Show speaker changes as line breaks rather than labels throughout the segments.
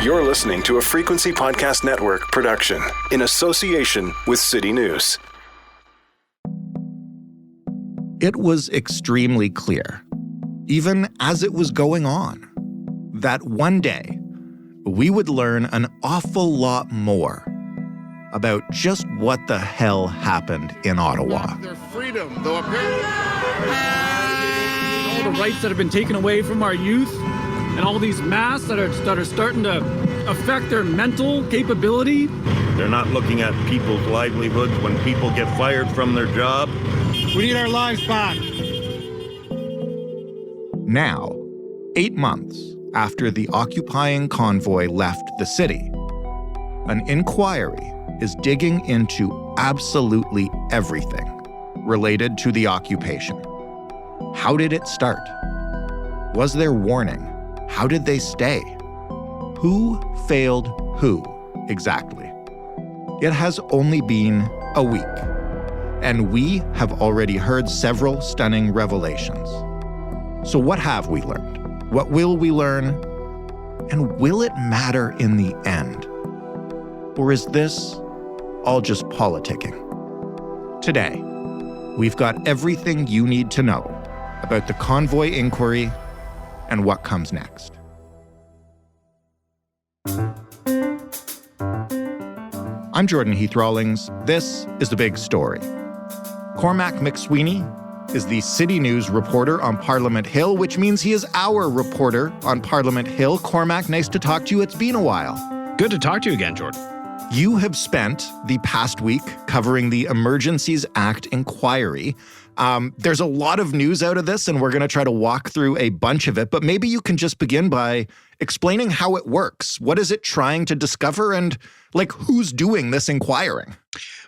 You're listening to a Frequency Podcast Network production in association with CityNews.
It was extremely clear, even as it was going on, that one day we would learn an awful lot more about just what the hell happened in Ottawa.
Their freedom, though apparently
all the rights that have been taken away from our youth, and all these masks that are starting to affect their mental capability.
They're not looking at people's livelihoods when people get fired from their job.
we need our lives back.
Now, 8 months after the occupying convoy left the city, an inquiry is digging into absolutely everything related to the occupation. How did it start? Was there warning? How did they stay? Who failed who exactly? It has only been a week, and we have already heard several stunning revelations. So what have we learned? What will we learn? And will it matter in the end? Or is this all just politicking? Today, we've got everything you need to know about the convoy inquiry and what comes next. I'm Jordan Heath Rawlings. This is The Big Story. Cormac McSweeney is the CityNews reporter on Parliament Hill, which means he is our reporter on Parliament Hill. Cormac, nice to talk to you. It's been a while.
Good to talk to you again, Jordan.
You have spent the past week covering the Emergencies Act inquiry. There's a lot of news out of this, and we're going to try to walk through a bunch of it, but maybe you can just begin by explaining how it works. What is it trying to discover, and who's doing this inquiring?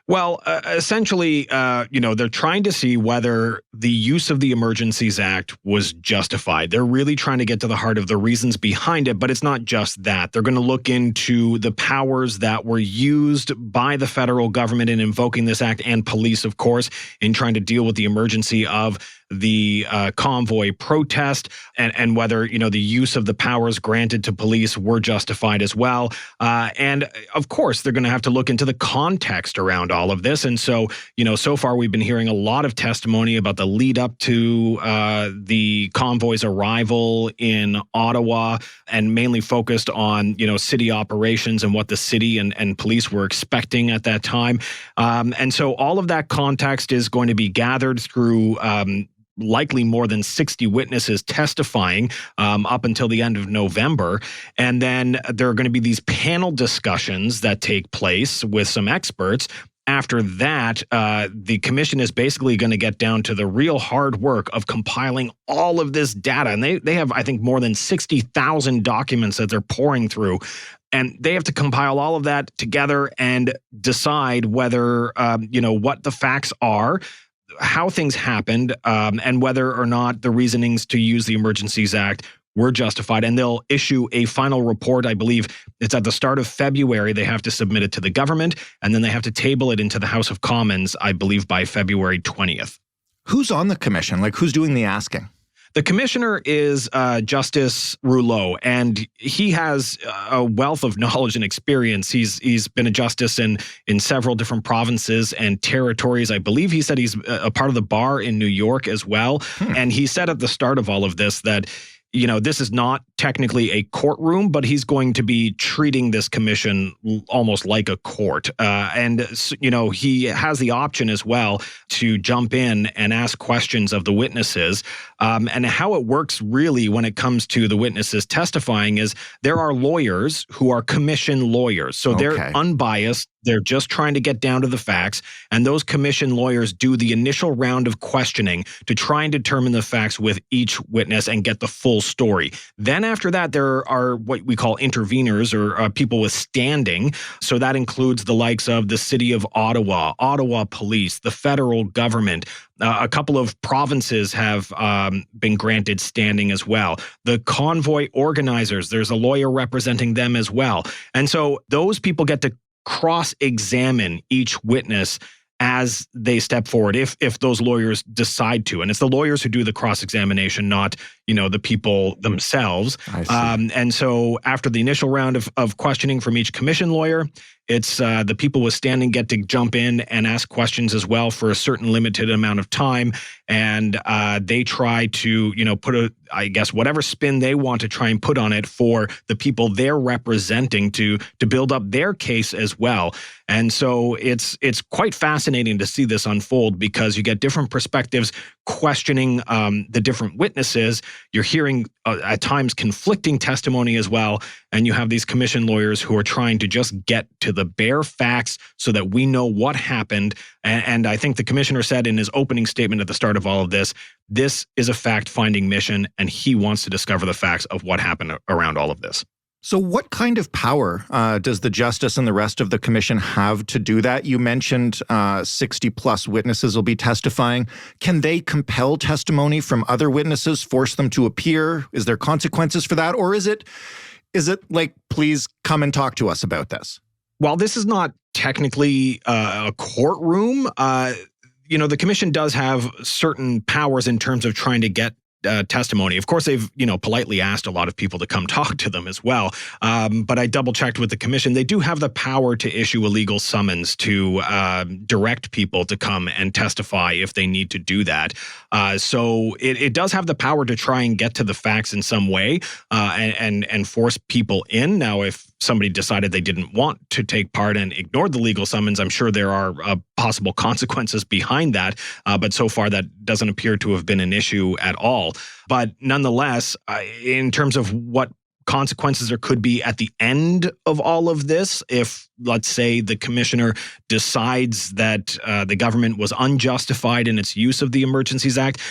Well, essentially, they're trying to see whether the use of the Emergencies Act was justified. They're really trying to get to the heart of the reasons behind it, but it's not just that. They're going to look into the powers that were used by the federal government in invoking this act, and police, of course, in trying to deal with the emergency of the convoy protest, and whether, the use of the powers granted to police were justified as well. And of course, they're going to have to look into the context around all of this. And so, so far we've been hearing a lot of testimony about the lead up to the convoy's arrival in Ottawa, and mainly focused on, city operations and what the city and police were expecting at that time. And so all of that context is going to be gathered through likely more than 60 witnesses testifying up until the end of November. And then there are going to be these panel discussions that take place with some experts. After that, the commission is basically going to get down to the real hard work of compiling all of this data. And they have, I think, more than 60,000 documents that they're pouring through. And they have to compile all of that together and decide whether, what the facts are, how things happened, and whether or not the reasonings to use the Emergencies Act were justified. And they'll issue a final report. I believe it's at the start of February. They have to submit it to the government, and then they have to table it into the House of Commons, I believe, by February 20th.
Who's on the commission? Who's doing the asking?
The commissioner is Justice Rouleau, and he has a wealth of knowledge and experience. He's been a justice in several different provinces and territories. I believe he said he's a part of the bar in New York as well. And he said at the start of all of this that, this is not technically a courtroom, but he's going to be treating this commission almost like a court. And he has the option as well to jump in and ask questions of the witnesses. And how it works really when it comes to the witnesses testifying is there are lawyers who are commission lawyers. So they're unbiased. They're just trying to get down to the facts. And those commission lawyers do the initial round of questioning to try and determine the facts with each witness and get the full story. Then after that, there are what we call interveners, or people with standing. So that includes the likes of the city of Ottawa, Ottawa Police, the federal government. A couple of provinces have been granted standing as well. The convoy organizers, there's a lawyer representing them as well. And so those people get to cross-examine each witness as they step forward, if those lawyers decide to. And it's the lawyers who do the cross-examination, not, the people themselves.
I see.
And so after the initial round of questioning from each commission lawyer, it's the people with standing get to jump in and ask questions as well for a certain limited amount of time. And they try to, put whatever spin they want to try and put on it for the people they're representing to build up their case as well. And so it's quite fascinating to see this unfold because you get different perspectives questioning the different witnesses. You're hearing at times conflicting testimony as well. And you have these commission lawyers who are trying to just get to the bare facts so that we know what happened. And I think the commissioner said in his opening statement at the start of all of this is a fact-finding mission, and he wants to discover the facts of what happened around all of this.
So what kind of power does the justice and the rest of the commission have to do that? You mentioned 60-plus witnesses will be testifying. Can they compel testimony from other witnesses, force them to appear? Is there consequences for that? Or is it like, please come and talk to us about this?
While this is not technically a courtroom, the commission does have certain powers in terms of trying to get testimony. Of course, they've, politely asked a lot of people to come talk to them as well. But I double checked with the commission. They do have the power to issue a legal summons to direct people to come and testify if they need to do that. So it does have the power to try and get to the facts in some way and force people in. Now, if somebody decided they didn't want to take part and ignored the legal summons, I'm sure there are possible consequences behind that. But so far, that doesn't appear to have been an issue at all. But nonetheless, in terms of what consequences there could be at the end of all of this, if, let's say, the commissioner decides that the government was unjustified in its use of the Emergencies Act,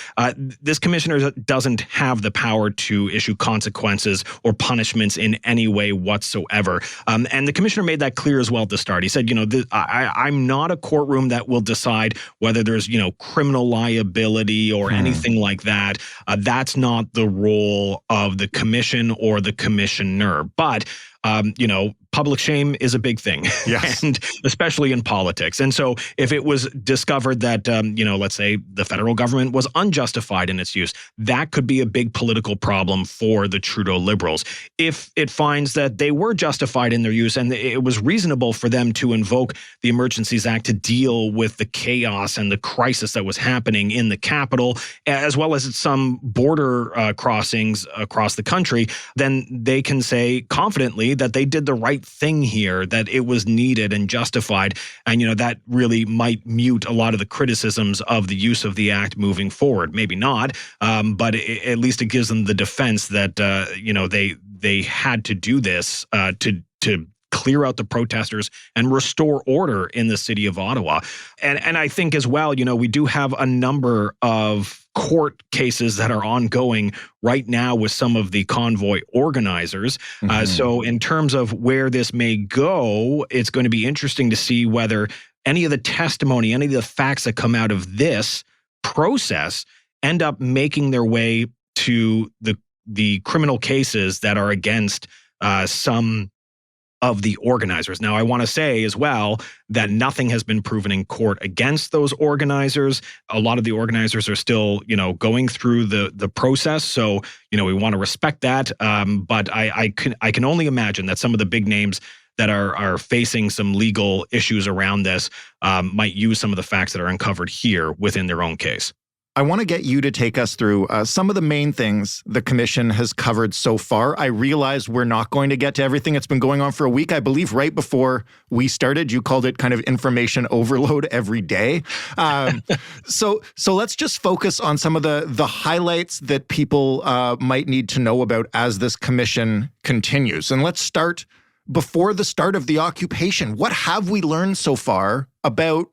this commissioner doesn't have the power to issue consequences or punishments in any way whatsoever. And the commissioner made that clear as well at the start. He said, I'm not a courtroom that will decide whether there's, criminal liability or anything like that. That's not the role of the commission or the commissioner. But public shame is a big thing,
yes.
And especially in politics. And so if it was discovered that, let's say the federal government was unjustified in its use, that could be a big political problem for the Trudeau Liberals. If it finds that they were justified in their use and it was reasonable for them to invoke the Emergencies Act to deal with the chaos and the crisis that was happening in the capital, as well as at some border crossings across the country, then they can say confidently that they did the right thing here, that it was needed and justified. And, that really might mute a lot of the criticisms of the use of the act moving forward. Maybe not, but at least it gives them the defense that, they had to do this to clear out the protesters and restore order in the city of Ottawa. And I think as well, we do have a number of court cases that are ongoing right now with some of the convoy organizers. So in terms of where this may go, it's going to be interesting to see whether any of the testimony, any of the facts that come out of this process end up making their way to the criminal cases that are against some of the organizers. Now, I want to say as well that nothing has been proven in court against those organizers. A lot of the organizers are still, going through the process. So, we want to respect that. But I can only imagine that some of the big names that are facing some legal issues around this might use some of the facts that are uncovered here within their own case.
I want to get you to take us through some of the main things the commission has covered so far. I realize we're not going to get to everything. It's been going on for a week. I believe right before we started, you called it kind of information overload every day. So let's just focus on some of the highlights that people might need to know about as this commission continues. And let's start before the start of the occupation. What have we learned so far about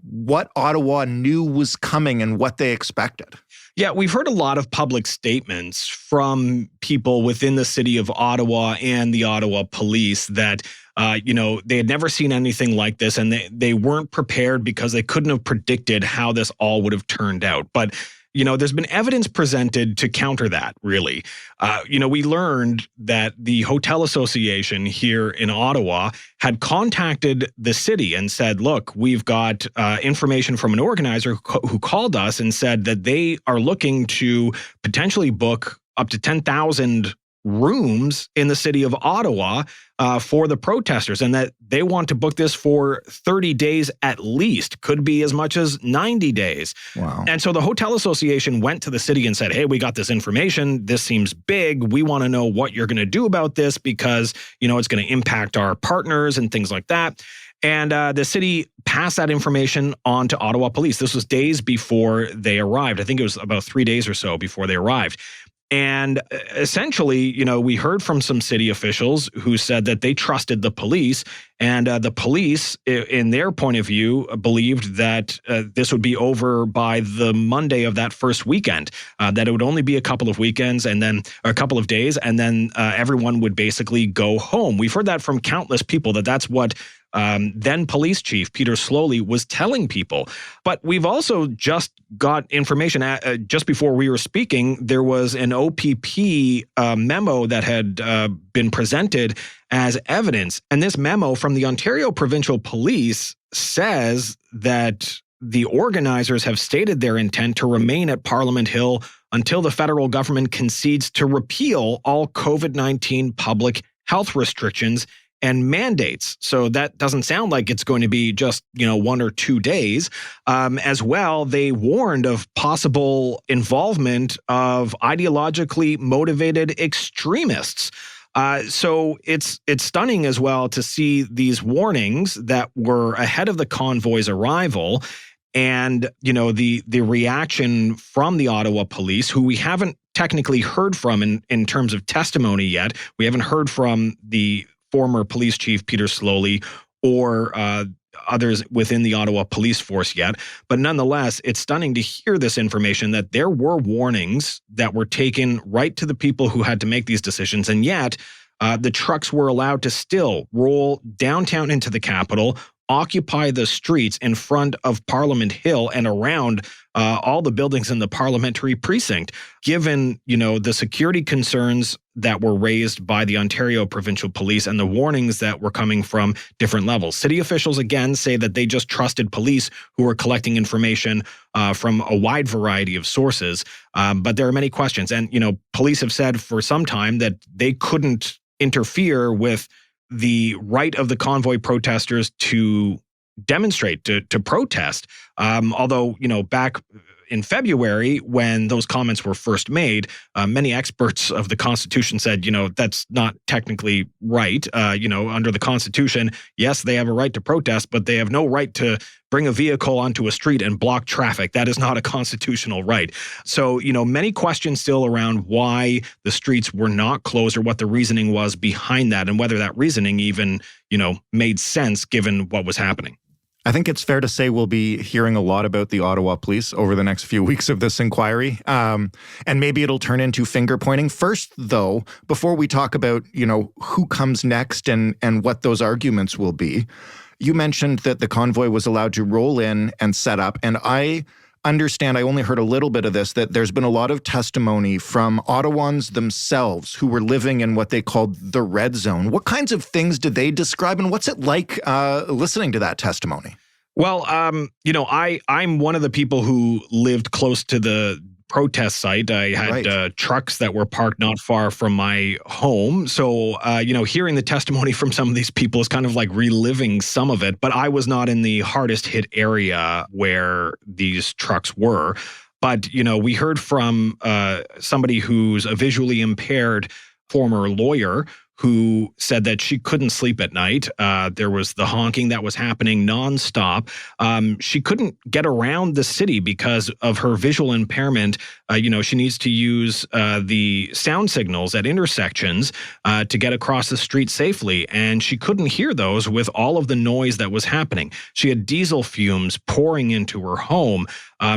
what Ottawa knew was coming and what they expected?
Yeah, we've heard a lot of public statements from people within the city of Ottawa and the Ottawa police that, they had never seen anything like this, and they weren't prepared because they couldn't have predicted how this all would have turned out. But there's been evidence presented to counter that, really. We learned that the Hotel Association here in Ottawa had contacted the city and said, look, we've got information from an organizer who called us and said that they are looking to potentially book up to 10,000 rooms in the city of Ottawa for the protesters, and that they want to book this for 30 days at least, could be as much as 90 days.
Wow.
And so the Hotel Association went to the city and said, hey, we got this information. This seems big. We want to know what you're going to do about this because, it's going to impact our partners and things like that. And the city passed that information on to Ottawa police. This was days before they arrived. I think it was about 3 days or so before they arrived. And essentially, we heard from some city officials who said that they trusted the police, and the police, in their point of view, believed that this would be over by the Monday of that first weekend, that it would only be a couple of weekends and then a couple of days, and then everyone would basically go home. We've heard that from countless people, that's what then police chief Peter Slowly was telling people. But we've also just got information just before we were speaking. There was an OPP memo that had been presented as evidence. And this memo from the Ontario Provincial Police says that the organizers have stated their intent to remain at Parliament Hill until the federal government concedes to repeal all COVID-19 public health restrictions and mandates. So that doesn't sound like it's going to be just, 1 or 2 days. As well, they warned of possible involvement of ideologically motivated extremists. So it's stunning as well to see these warnings that were ahead of the convoy's arrival. And, the reaction from the Ottawa police, who we haven't technically heard from in terms of testimony yet. We haven't heard from the former police chief Peter Slowly or others within the Ottawa police force yet. But nonetheless, it's stunning to hear this information that there were warnings that were taken right to the people who had to make these decisions. And yet the trucks were allowed to still roll downtown into the Capitol, occupy the streets in front of Parliament Hill and around all the buildings in the parliamentary precinct, given, the security concerns that were raised by the Ontario Provincial Police and the warnings that were coming from different levels. City officials, again, say that they just trusted police who were collecting information from a wide variety of sources. But there are many questions. And, police have said for some time that they couldn't interfere with the right of the convoy protesters to demonstrate, to protest. Although, back in February, when those comments were first made, many experts of the Constitution said, that's not technically right. Under the Constitution, yes, they have a right to protest, but they have no right to bring a vehicle onto a street and block traffic. That is not a constitutional right. So, many questions still around why the streets were not closed or what the reasoning was behind that and whether that reasoning even, made sense given what was happening.
I think it's fair to say we'll be hearing a lot about the Ottawa police over the next few weeks of this inquiry. And maybe it'll turn into finger pointing. First, though, before we talk about, who comes next and what those arguments will be, you mentioned that the convoy was allowed to roll in and set up. And I understand, I only heard a little bit of this, that there's been a lot of testimony from Ottawans themselves who were living in what they called the red zone. What kinds of things did they describe, and what's it like listening to that testimony?
Well, I'm one of the people who lived close to the protest site. I had trucks that were parked not far from my home. So, hearing the testimony from some of these people is kind of like reliving some of it. But I was not in the hardest hit area where these trucks were. But, we heard from somebody who's a visually impaired former lawyer who said that she couldn't sleep at night. There was the honking that was happening nonstop. She couldn't get around the city because of her visual impairment. She needs to use the sound signals at intersections to get across the street safely. And she couldn't hear those with all of the noise that was happening. She had diesel fumes pouring into her home.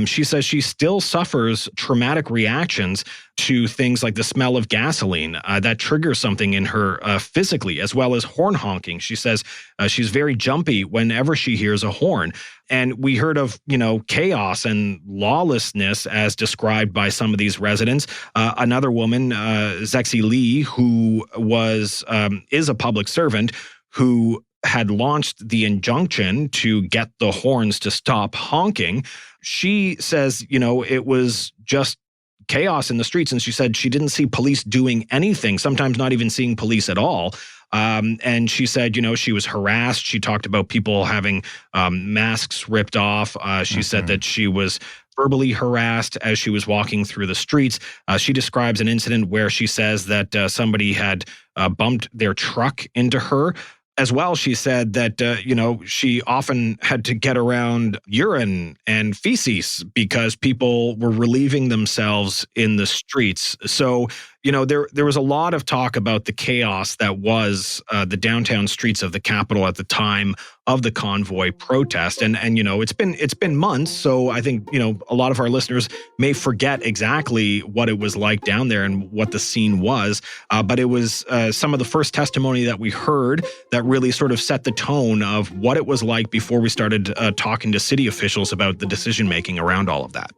She says she still suffers traumatic reactions to things like the smell of gasoline that triggers something in her physically, as well as horn honking. She says she's very jumpy whenever she hears a horn. And we heard of, chaos and lawlessness as described by some of these residents. Another woman, Zexi Lee, who is a public servant, who had launched the injunction to get the horns to stop honking. She says, it was just chaos in the streets. And she said she didn't see police doing anything, sometimes not even seeing police at all. And she said, she was harassed. She talked about people having masks ripped off. She said that she was verbally harassed as she was walking through the streets. She describes an incident where she says that somebody had bumped their truck into her. As well, she said that, she often had to get around urine and feces because people were relieving themselves in the streets. So, there was a lot of talk about the chaos that was the downtown streets of the capital at the time of the convoy protest. And it's been months. So I think, a lot of our listeners may forget exactly what it was like down there and what the scene was. But it was some of the first testimony that we heard that really sort of set the tone of what it was like before we started talking to city officials about the decision making around all of that.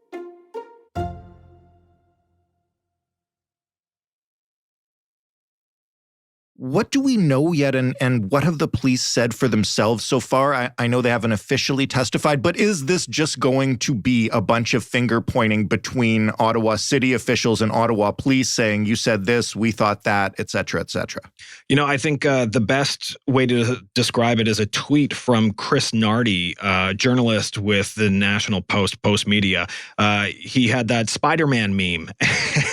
What do we know yet, and what have the police said for themselves so far? I know they haven't officially testified, but is this just going to be a bunch of finger pointing between Ottawa city officials and Ottawa police saying, you said this, we thought that, et cetera, et cetera?
I think the best way to describe it is a tweet from Chris Nardi, journalist with the National Post Media. He had that Spider-Man meme,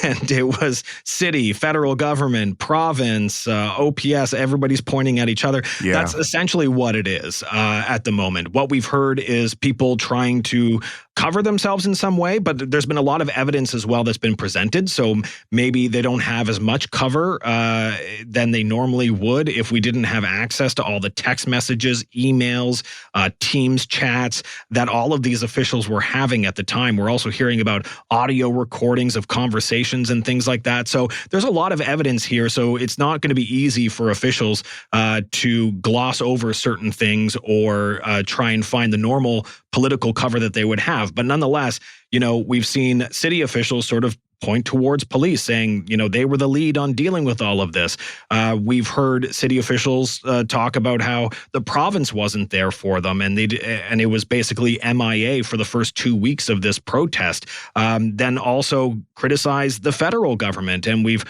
and it was city, federal government, province, OPS, everybody's pointing at each other. Yeah. That's essentially what it is at the moment. What we've heard is people trying to cover themselves in some way, but there's been a lot of evidence as well that's been presented. So maybe they don't have as much cover than they normally would if we didn't have access to all the text messages, emails, Teams chats that all of these officials were having at the time. We're also hearing about audio recordings of conversations and things like that. So there's a lot of evidence here. So it's not going to be easy for officials to gloss over certain things or try and find the normal political cover that they would have. But nonetheless, we've seen city officials sort of point towards police saying, they were the lead on dealing with all of this. We've heard city officials talk about how the province wasn't there for them, and it was basically MIA for the first 2 weeks of this protest. Then also criticize the federal government, and we've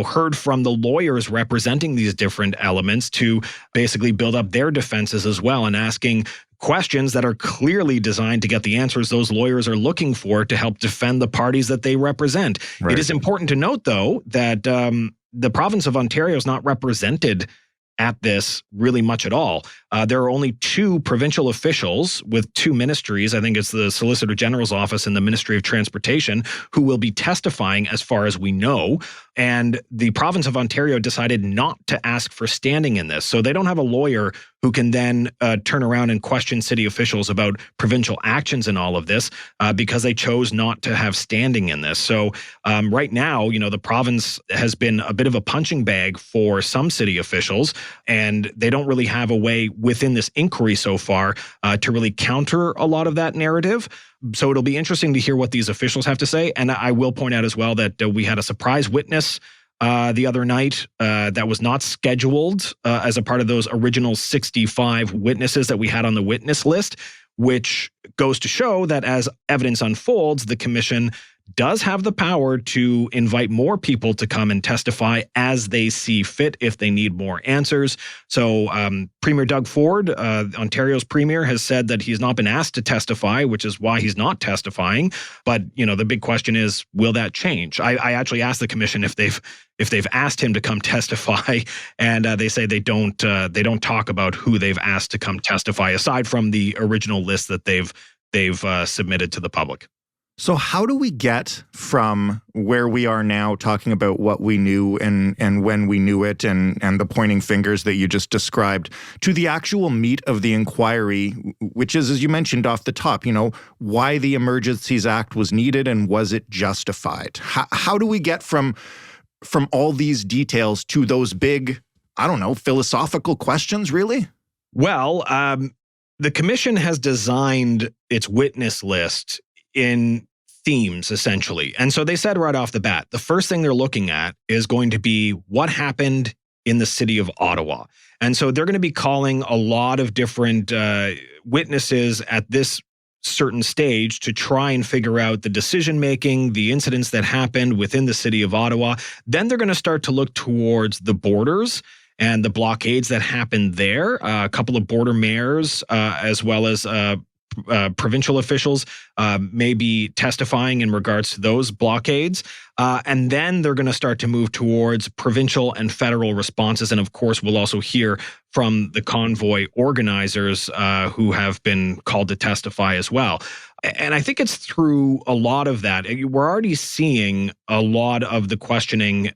heard from the lawyers representing these different elements to basically build up their defenses as well, and asking questions that are clearly designed to get the answers those lawyers are looking for to help defend the parties that they represent. Right. It is important to note, though, that the province of Ontario is not represented at this really much at all. There are only 2 provincial officials with 2 ministries. I think it's the Solicitor General's office and the Ministry of Transportation who will be testifying as far as we know. And the province of Ontario decided not to ask for standing in this. So they don't have a lawyer who can then turn around and question city officials about provincial actions in all of this because they chose not to have standing in this. So right now, the province has been a bit of a punching bag for some city officials, and they don't really have a way within this inquiry so far to really counter a lot of that narrative. So it'll be interesting to hear what these officials have to say. And I will point out as well that we had a surprise witness the other night that was not scheduled as a part of those original 65 witnesses that we had on the witness list, which goes to show that as evidence unfolds, the commission does have the power to invite more people to come and testify as they see fit if they need more answers. So Premier Doug Ford, Ontario's premier, has said that he's not been asked to testify, which is why he's not testifying. But, the big question is, will that change? I actually asked the commission if they've asked him to come testify, and they say they don't talk about who they've asked to come testify aside from the original list that they've submitted to the public.
So how do we get from where we are now, talking about what we knew and when we knew it and the pointing fingers that you just described, to the actual meat of the inquiry, which is, as you mentioned off the top, why the Emergencies Act was needed and was it justified? How do we get from all these details to those big, philosophical questions, really?
Well, the commission has designed its witness list in themes, essentially. And so they said right off the bat, the first thing they're looking at is going to be what happened in the city of Ottawa. And so they're going to be calling a lot of different witnesses at this certain stage to try and figure out the decision-making, the incidents that happened within the city of Ottawa. Then they're going to start to look towards the borders and the blockades that happened there. A couple of border mayors, as well as provincial officials may be testifying in regards to those blockades. And then they're going to start to move towards provincial and federal responses. And of course, we'll also hear from the convoy organizers who have been called to testify as well. And I think it's through a lot of that. We're already seeing a lot of the questioning,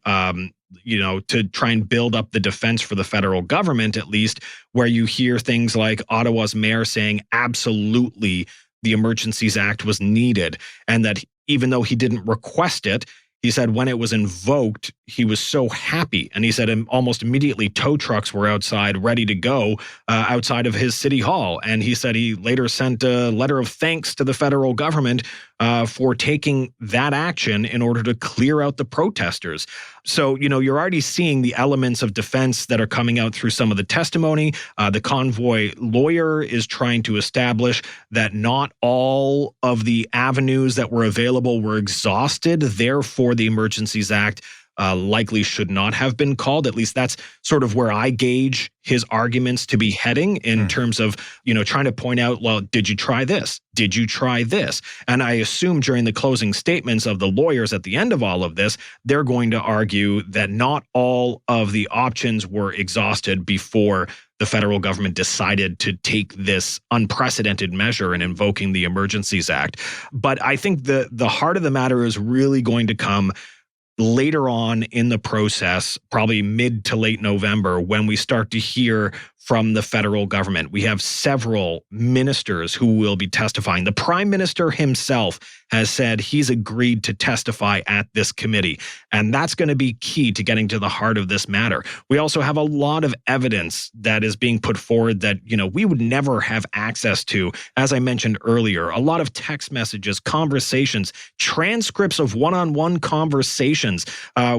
to try and build up the defense for the federal government, at least, where you hear things like Ottawa's mayor saying absolutely the Emergencies Act was needed, and that even though he didn't request it, he said when it was invoked, he was so happy. And he said almost immediately tow trucks were outside ready to go outside of his city hall. And he said he later sent a letter of thanks to the federal government for taking that action in order to clear out the protesters. So, you're already seeing the elements of defense that are coming out through some of the testimony. The convoy lawyer is trying to establish that not all of the avenues that were available were exhausted. Therefore, the Emergencies Act likely should not have been called. At least that's sort of where I gauge his arguments to be heading in terms of, trying to point out, well, did you try this? Did you try this? And I assume during the closing statements of the lawyers at the end of all of this, they're going to argue that not all of the options were exhausted before the federal government decided to take this unprecedented measure in invoking the Emergencies Act. But I think the heart of the matter is really going to come later on in the process, probably mid to late November, when we start to hear from the federal government. We have several ministers who will be testifying. The Prime Minister himself has said he's agreed to testify at this committee, and that's going to be key to getting to the heart of this matter. We also have a lot of evidence that is being put forward that, we would never have access to. As I mentioned earlier, a lot of text messages, conversations, transcripts of one-on-one conversations.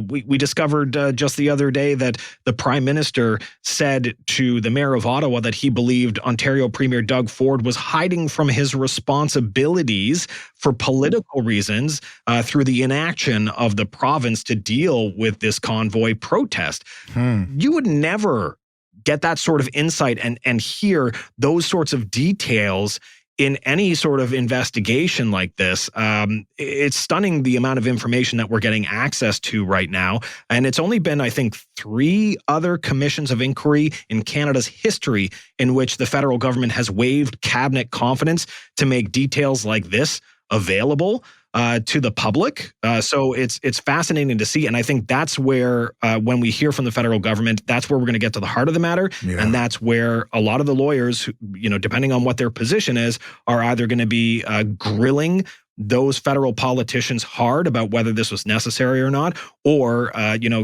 We discovered just the other day that the Prime Minister said to the Mayor of Ottawa that he believed Ontario Premier Doug Ford was hiding from his responsibilities for political reasons through the inaction of the province to deal with this convoy protest. You would never get that sort of insight and hear those sorts of details in any sort of investigation like this. It's stunning the amount of information that we're getting access to right now. And it's only been, I think, 3 other commissions of inquiry in Canada's history in which the federal government has waived cabinet confidence to make details like this available to the public. So it's fascinating to see. And I think that's where, when we hear from the federal government, that's where we're going to get to the heart of the matter. Yeah. And that's where a lot of the lawyers, depending on what their position is, are either going to be grilling those federal politicians hard about whether this was necessary or not, or,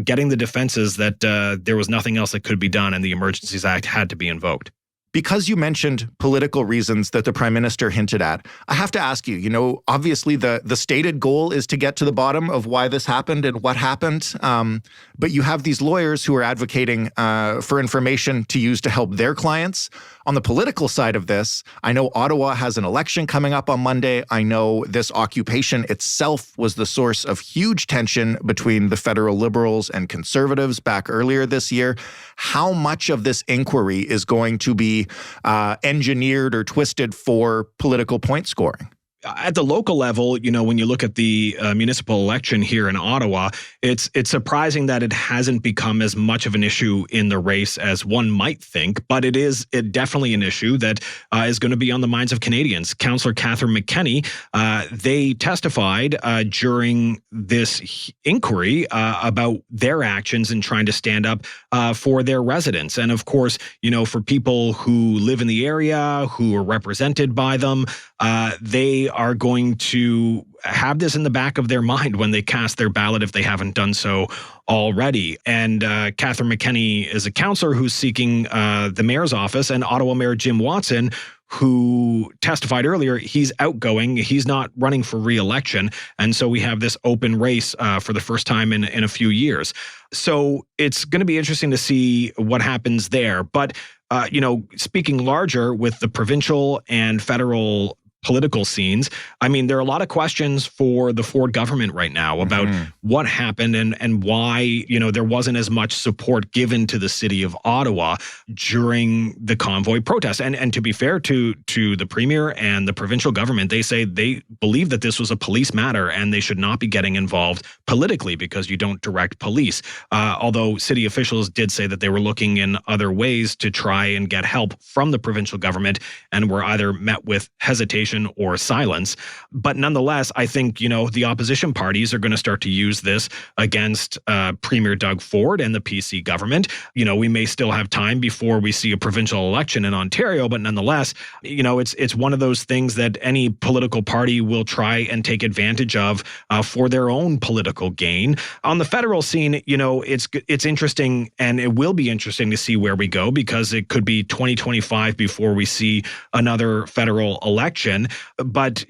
getting the defenses that there was nothing else that could be done and the Emergencies Act had to be invoked.
Because you mentioned political reasons that the Prime Minister hinted at, I have to ask you, obviously the stated goal is to get to the bottom of why this happened and what happened. But you have these lawyers who are advocating for information to use to help their clients. On the political side of this, I know Ottawa has an election coming up on Monday. I know this occupation itself was the source of huge tension between the federal Liberals and Conservatives back earlier this year. How much of this inquiry is going to be engineered or twisted for political point scoring?
At the local level, when you look at the municipal election here in Ottawa, it's surprising that it hasn't become as much of an issue in the race as one might think, but it is definitely an issue that is going to be on the minds of Canadians. Councillor Catherine McKenney, they testified during this inquiry about their actions in trying to stand up for their residents. And of course, for people who live in the area, who are represented by them, they are going to have this in the back of their mind when they cast their ballot if they haven't done so already. And Catherine McKenney is a councillor who's seeking the mayor's office, and Ottawa Mayor Jim Watson, who testified earlier, he's outgoing. He's not running for re-election. And so we have this open race for the first time in a few years. So it's going to be interesting to see what happens there. But, speaking larger with the provincial and federal political scenes. I mean, there are a lot of questions for the Ford government right now about what happened and why, there wasn't as much support given to the city of Ottawa during the convoy protest. And to be fair to the premier and the provincial government, they say they believe that this was a police matter and they should not be getting involved politically because you don't direct police. Although city officials did say that they were looking in other ways to try and get help from the provincial government and were either met with hesitation or silence. But nonetheless, I think, the opposition parties are going to start to use this against Premier Doug Ford and the PC government. We may still have time before we see a provincial election in Ontario, but nonetheless, it's one of those things that any political party will try and take advantage of for their own political gain. On the federal scene, it's interesting, and it will be interesting to see where we go, because it could be 2025 before we see another federal election. But,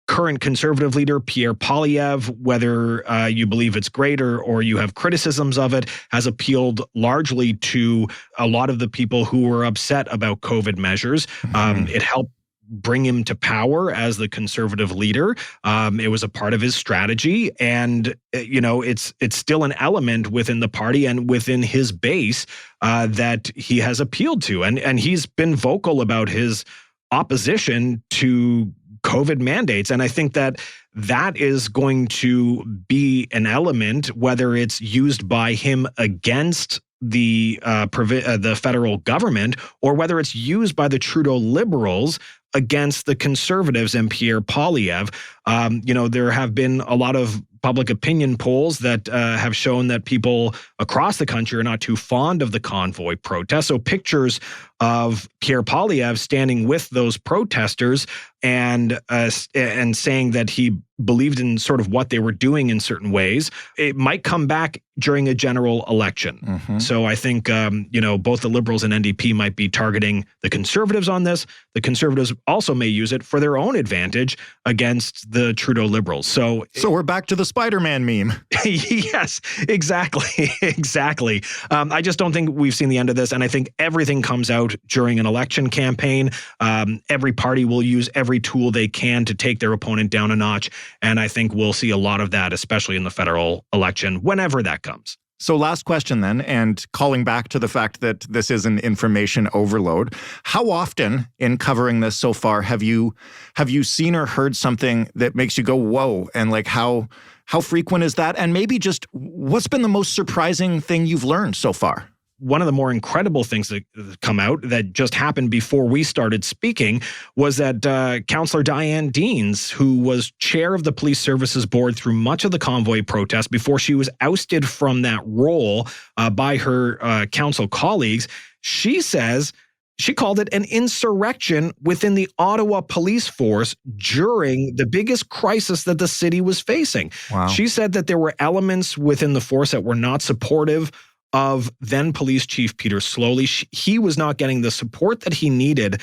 current Conservative leader Pierre Poilievre, whether you believe it's great or you have criticisms of it, has appealed largely to a lot of the people who were upset about COVID measures. It helped bring him to power as the Conservative leader. It was a part of his strategy, and it's still an element within the party and within his base that he has appealed to, and he's been vocal about his opposition to COVID mandates. And I think that is going to be an element, whether it's used by him against the federal government or whether it's used by the Trudeau Liberals against the Conservatives and Pierre Poilievre. There have been a lot of public opinion polls that have shown that people across the country are not too fond of the convoy protest. So pictures of Pierre Poilievre standing with those protesters and saying that he believed in sort of what they were doing in certain ways, it might come back during a general election. So I think, both the Liberals and NDP might be targeting the Conservatives on this. The Conservatives also may use it for their own advantage against the Trudeau Liberals. So
we're back to the Spider-Man meme.
Yes, exactly. Exactly. I just don't think we've seen the end of this. And I think everything comes out during an election campaign. Every party will use every tool they can to take their opponent down a notch. And I think we'll see a lot of that, especially in the federal election, whenever that comes.
So last question then, and calling back to the fact that this is an information overload, how often in covering this so far have you seen or heard something that makes you go, whoa, and like how frequent is that? And maybe just what's been the most surprising thing you've learned so far?
One of the more incredible things that come out that just happened before we started speaking was that Councillor Diane Deans, who was chair of the Police Services Board through much of the convoy protest before she was ousted from that role by her council colleagues, she says she called it an insurrection within the Ottawa police force during the biggest crisis that the city was facing.
Wow.
She said that there were elements within the force that were not supportive of then Police Chief Peter Slowly. He was not getting the support that he needed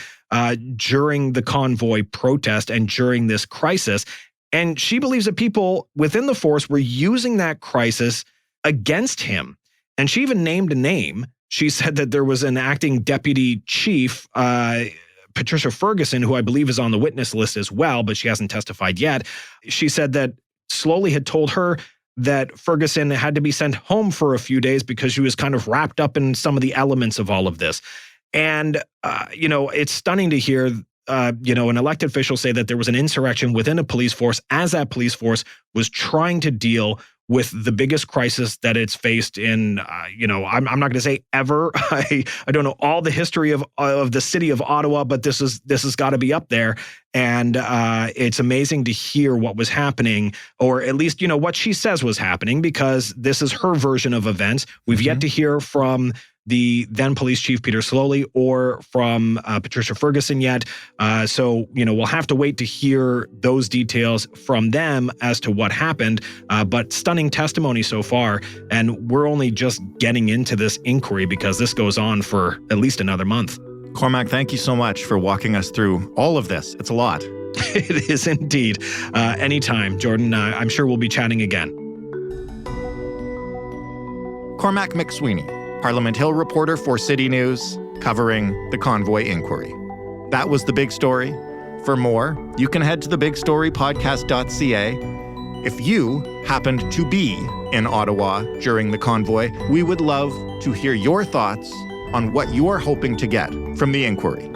during the convoy protest and during this crisis. And she believes that people within the force were using that crisis against him. And she even named a name. She said that there was an acting deputy chief, Patricia Ferguson, who I believe is on the witness list as well, but she hasn't testified yet. She said that Slowly had told her that Ferguson had to be sent home for a few days because she was kind of wrapped up in some of the elements of all of this. And, it's stunning to hear, an elected official say that there was an insurrection within a police force as that police force was trying to deal with the biggest crisis that it's faced in, I'm not going to say ever. I don't know all the history of the city of Ottawa, but this has got to be up there. And it's amazing to hear what was happening, or at least, what she says was happening, because this is her version of events. We've yet to hear from the then police chief, Peter Slowly, or from Patricia Ferguson yet. So, we'll have to wait to hear those details from them as to what happened. But stunning testimony so far. And we're only just getting into this inquiry because this goes on for at least another month.
Cormac, thank you so much for walking us through all of this. It's a lot.
It is indeed. Anytime, Jordan. I'm sure we'll be chatting again.
Cormac McSweeney, Parliament Hill reporter for CityNews, covering the convoy inquiry. That was the big story. For more, you can head to thebigstorypodcast.ca. If you happened to be in Ottawa during the convoy, we would love to hear your thoughts on what you're hoping to get from the inquiry.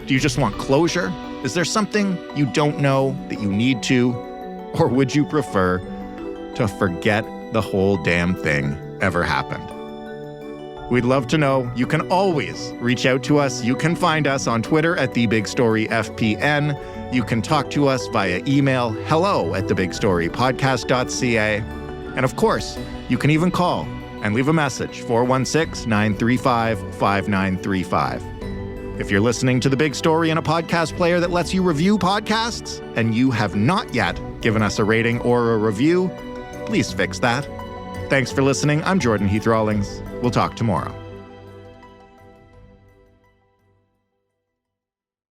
Do you just want closure? Is there something you don't know that you need to? Or would you prefer to forget the whole damn thing ever happened? We'd love to know. You can always reach out to us. You can find us on Twitter at TheBigStoryFPN. You can talk to us via email, hello@thebigstorypodcast.ca. And of course, you can even call and leave a message, 416-935-5935. If you're listening to The Big Story in a podcast player that lets you review podcasts and you have not yet given us a rating or a review, please fix that. Thanks for listening. I'm Jordan Heath Rawlings. We'll talk tomorrow.